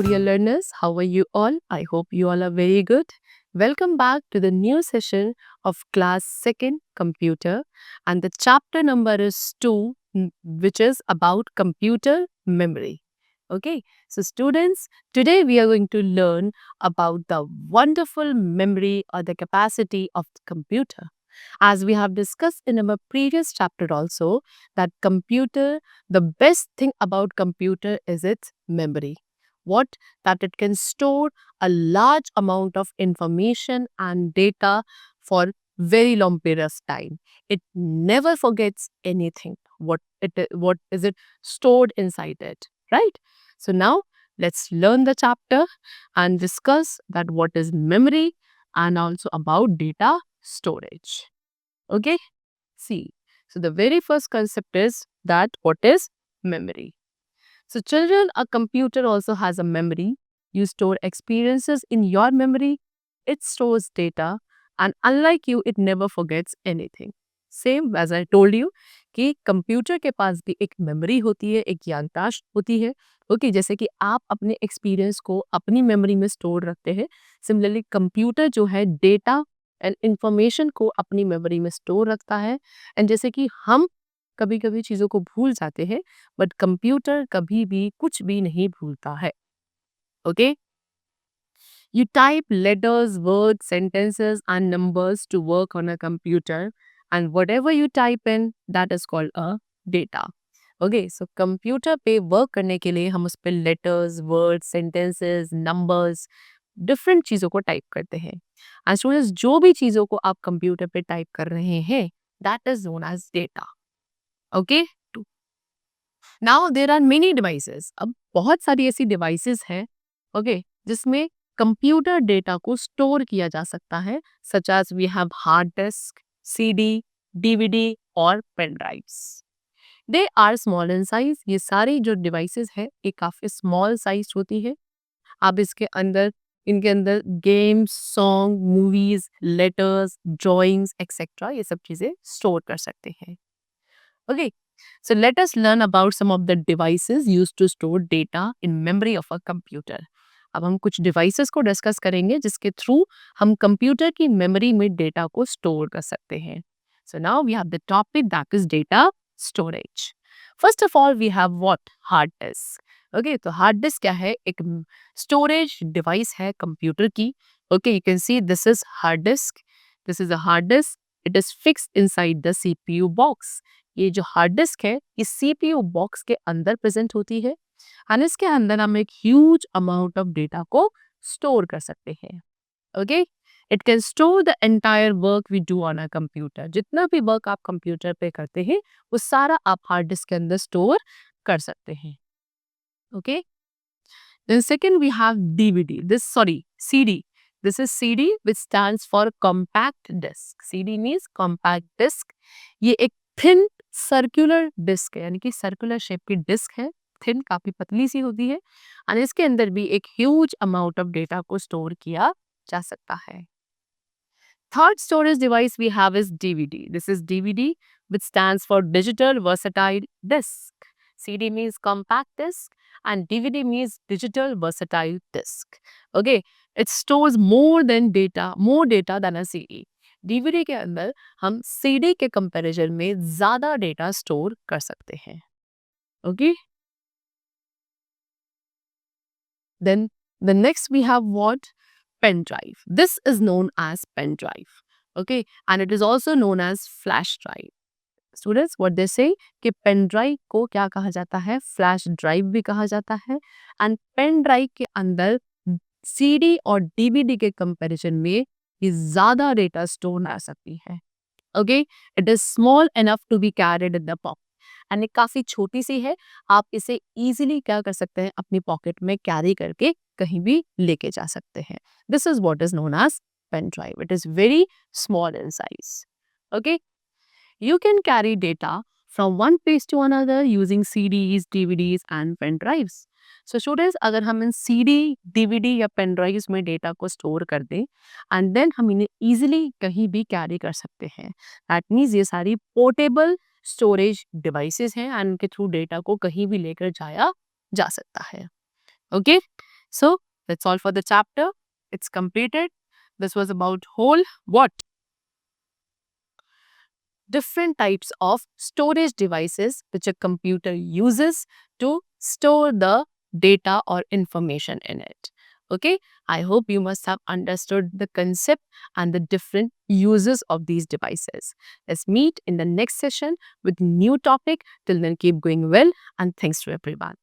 Hello, dear learners. How are you all? I hope you all are very good. Welcome back to the new session of class 2nd computer, and the chapter number is 2, which is about computer memory. Okay, so students, today we are going to learn about the wonderful memory or the capacity of the computer. As we have discussed in our previous chapter also, that computer, the best thing about computer is its memory. What? That it can store a large amount of information and data for very long period of time. It never forgets anything. What is it stored inside it, right? So now let's learn the chapter and discuss that what is memory and also about data storage. Okay? See. So the very first concept is that what is memory? So children, a computer also has a memory. You store experiences in your memory. It stores data, and unlike you, it never forgets anything. Same as I told you कि computer के पास भी एक memory होती है, एक याददाश्त होती है. ओके, जैसे कि आप अपने एक्सपीरियंस को अपनी मेमोरी में स्टोर रखते हैं. सिमिलरली कंप्यूटर जो है डेटा एंड इंफॉर्मेशन को अपनी मेमोरी में स्टोर रखता है. एंड जैसे कि हम कभी कभी चीज़ों को भूल जाते हैं, बट कंप्यूटर कभी भी कुछ भी नहीं भूलता है. Okay, you type letters, words, sentences, and numbers to work on a computer, and whatever you type in, that is called a data. Okay, so computer पे वर्क करने के लिए हम उस पर letters, words, sentences, numbers, different चीज़ों को type करते हैं. एंड स्टूडेंट्स, जो भी चीज़ों को आप कंप्यूटर पे टाइप कर रहे हैं, that is known as data. Okay, now there are many devices. अब बहुत सारी ऐसी डिवाइसेस हैं, ओके, जिसमें कंप्यूटर डेटा को स्टोर किया जा सकता है, such as we have hard disk, CD, DVD और pen drives. They are small in size. ये सारी जो डिवाइसेस है ये काफी स्मॉल साइज होती है. आप इनके अंदर games, song, movies, letters, drawings etcetera ये सब चीजें स्टोर कर सकते हैं. Okay, so let us learn about some of the devices used to store data in memory of a computer. अब हम कुछ डिवाइसेस को डिस्कस करेंगे जिसके थ्रू हम कंप्यूटर की मेमोरी में डेटा को स्टोर कर सकते हैं. So now we have the topic that is data storage. First of all we have what? Hard disk. Okay, तो हार्ड डिस्क क्या है? एक स्टोरेज डिवाइस है कंप्यूटर की. Okay, you can see this is hard disk. This is a hard disk. It is fixed inside the CPU box. ये जो hard disk है ये सीपीयू बॉक्स के अंदर प्रेजेंट होती है, और इसके अंदर हम एक ह्यूज अमाउंट ऑफ डेटा को स्टोर कर सकते हैं. Okay, it can store the entire work we do on a computer. जितना भी वर्क आप कंप्यूटर पे करते हैं वो सारा आप हार्ड डिस्क के अंदर स्टोर कर सकते हैं. Okay, then second we have CD. This is CD, which stands for compact disc. CD means compact disc. ये एक thin circular disc है, यानी कि सर्कुलर शेप की डिस्क है. थिन, काफी पतली सी होती है, और इसके अंदर भी एक ह्यूज अमाउंट ऑफ डेटा को स्टोर किया जा सकता है. Third storage device we have is DVD. This is DVD, which stands for Digital Versatile Disc. CD means compact disc and DVD means Digital Versatile Disc. Okay, it stores more data than a CD. DVD के अंदर हम CD के comparison में ज़्यादा data store कर सकते हैं. Okay, then the next we have what? Pen drive. This is known as pen drive. Okay, and it is also known as flash drive. Students, what they say कि pen drive को क्या कहा जाता है? Flash drive भी कहा जाता है. एंड पेन ड्राइव के अंदर सीडी और डीवीडी के कंपैरिजन में ये ज्यादा डेटा स्टोर कर सकती है. Okay, it is small enough to be carried in the pocket, and काफी छोटी सी है. आप इसे इजीली क्या कर सकते हैं? अपनी पॉकेट में कैरी करके कहीं भी लेके जा सकते हैं. This is what is known as pen drive. It is very small in size. Okay, you can carry data from one place to another using CDs, DVDs and pen drives. So students, अगर हम इन CD, DVD या pen drives में data को store कर दें and then हम इन्हें easily कहीं भी कैरी कर सकते हैं. That means ये सारी पोर्टेबल स्टोरेज डिवाइसेस हैं एंड उनके थ्रू डेटा को कहीं भी लेकर जाया जा सकता है. Okay, So that's all for the chapter. It's completed. This was about whole what? Different types of storage devices which a computer uses to store the data or information in it. Okay, I hope you must have understood the concept and the different uses of these devices. Let's meet in the next session with new topic. Till then, keep going well, and thanks to everyone.